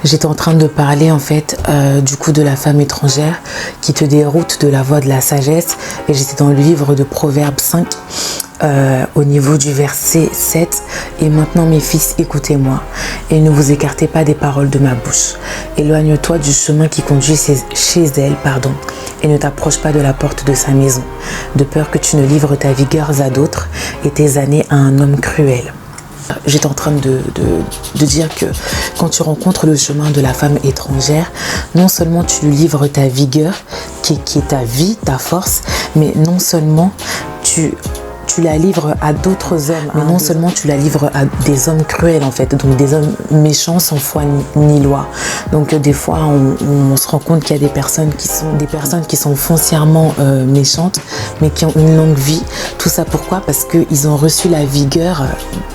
J'étais en train de parler en fait du coup de la femme étrangère qui te déroute de la voie de la sagesse, et j'étais dans le livre de Proverbes 5 au niveau du verset 7. Et maintenant mes fils, écoutez-moi et ne vous écartez pas des paroles de ma bouche. Éloigne-toi du chemin qui conduit chez elle, et ne t'approche pas de la porte de sa maison, de peur que tu ne livres ta vigueur à d'autres et tes années à un homme cruel. J'étais en train de dire que quand tu rencontres le chemin de la femme étrangère, non seulement tu lui livres ta vigueur, qui est ta vie, ta force, mais non seulement tu la livres à d'autres hommes, mais non seulement tu la livres à des hommes cruels en fait, donc des hommes méchants sans foi ni loi. Donc des fois on se rend compte qu'il y a des personnes qui sont foncièrement méchantes, mais qui ont une longue vie. Tout ça pourquoi? Parce qu'ils ont reçu la vigueur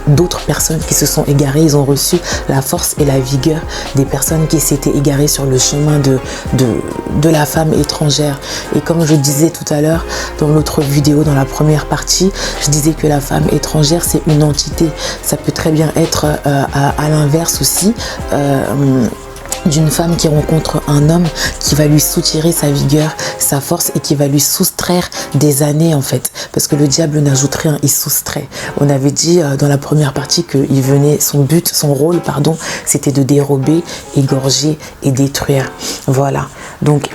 d'autres personnes qui se sont égarées. Ils ont reçu la force et la vigueur des personnes qui s'étaient égarées sur le chemin de la femme étrangère. Et comme je disais tout à l'heure dans l'autre vidéo, dans la première partie, je disais que la femme étrangère, c'est une entité. Ça peut très bien être à l'inverse aussi, d'une femme qui rencontre un homme qui va lui soutirer sa vigueur, sa force, et qui va lui soustraire des années en fait, parce que le diable n'ajoute rien, il soustrait. On avait dit dans la première partie que son rôle, c'était de dérober, égorger et détruire. Voilà. Donc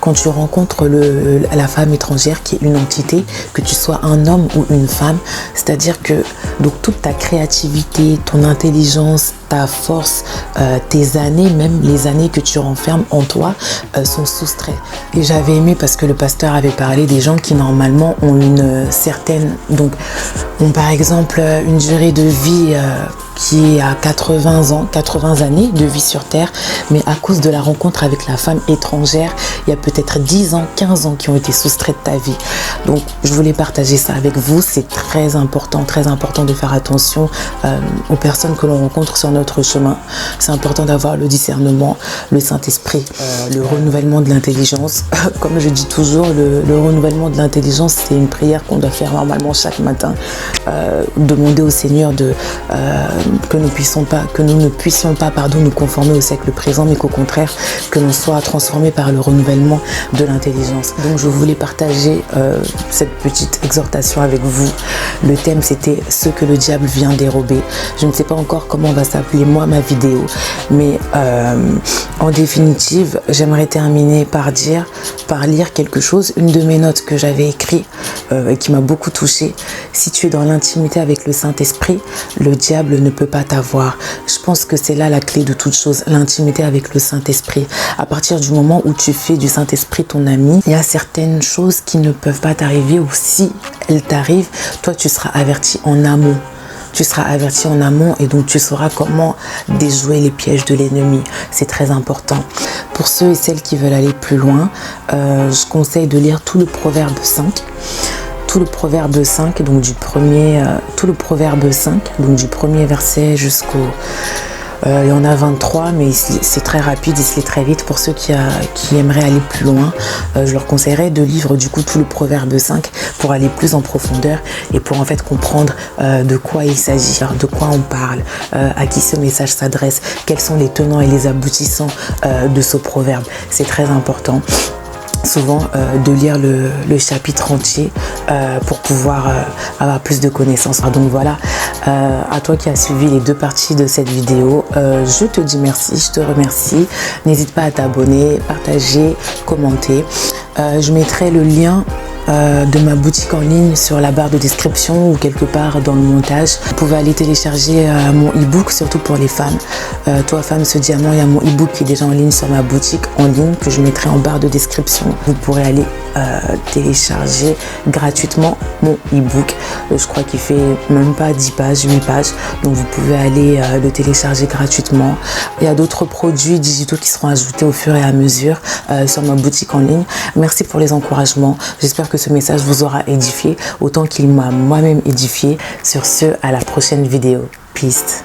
quand tu rencontres la femme étrangère qui est une entité, que tu sois un homme ou une femme, c'est-à-dire que donc toute ta créativité, ton intelligence, ta force, tes années, même les années que tu renfermes en toi, sont soustraites. Et j'avais aimé parce que le pasteur avait parlé des gens qui normalement ont une certaine, donc ont par exemple une durée de vie qui est à 80 ans, 80 années de vie sur terre, mais à cause de la rencontre avec la femme étrangère, il y a peut-être 10 ans, 15 ans qui ont été soustraits de ta vie. Donc je voulais partager ça avec vous. C'est très important de faire attention aux personnes que l'on rencontre sur notre chemin. C'est important d'avoir le discernement, le Saint-Esprit, le renouvellement de l'intelligence. Comme je dis toujours, le renouvellement de l'intelligence, c'est une prière qu'on doit faire normalement chaque matin. Demander au Seigneur que nous ne puissions pas nous conformer au siècle présent, mais qu'au contraire, que l'on soit transformé par le renouvellement de l'intelligence. Donc je voulais partager cette petite exhortation avec vous. Le thème, c'était ce que le diable vient dérober. Je ne sais pas encore comment va s'appeler ma vidéo, mais en définitive, j'aimerais terminer par lire quelque chose, une de mes notes que j'avais écrite et qui m'a beaucoup touchée. Si tu es dans l'intimité avec le Saint-Esprit, le diable ne peut pas t'avoir. Je pense que c'est là la clé de toute chose, l'intimité avec le Saint-Esprit. À partir du moment où tu fais du Saint-Esprit ton ami, il y a certaines choses qui ne peuvent pas t'arriver, ou si elles t'arrivent, toi tu seras averti en amont. Tu seras averti en amont, et donc tu sauras comment déjouer les pièges de l'ennemi. C'est très important. Pour ceux et celles qui veulent aller plus loin, je conseille de lire tout le Proverbe 5. Tout le Proverbe 5, donc du premier verset jusqu'au... il y en a 23, mais c'est très rapide, il se lit très vite. Pour ceux qui aimeraient aller plus loin, je leur conseillerais de lire du coup tout le Proverbe 5 pour aller plus en profondeur et pour en fait comprendre de quoi il s'agit, de quoi on parle, à qui ce message s'adresse, quels sont les tenants et les aboutissants de ce proverbe. C'est très important. Souvent de lire le chapitre entier pour pouvoir avoir plus de connaissances. Donc voilà, à toi qui as suivi les deux parties de cette vidéo, je te dis merci, je te remercie. N'hésite pas à t'abonner, partager, commenter. Je mettrai le lien de ma boutique en ligne sur la barre de description ou quelque part dans le montage. Vous pouvez aller télécharger mon e-book, surtout pour les femmes. Toi femme, ce diamant, il y a mon e-book qui est déjà en ligne sur ma boutique en ligne que je mettrai en barre de description. Vous pourrez aller télécharger gratuitement mon e-book. Je crois qu'il fait même pas 10 pages, 8 pages. Donc vous pouvez aller le télécharger gratuitement. Il y a d'autres produits digitaux qui seront ajoutés au fur et à mesure sur ma boutique en ligne. Merci pour les encouragements. J'espère que ce message vous aura édifié autant qu'il m'a moi-même édifié. Sur ce, à la prochaine vidéo. Peace.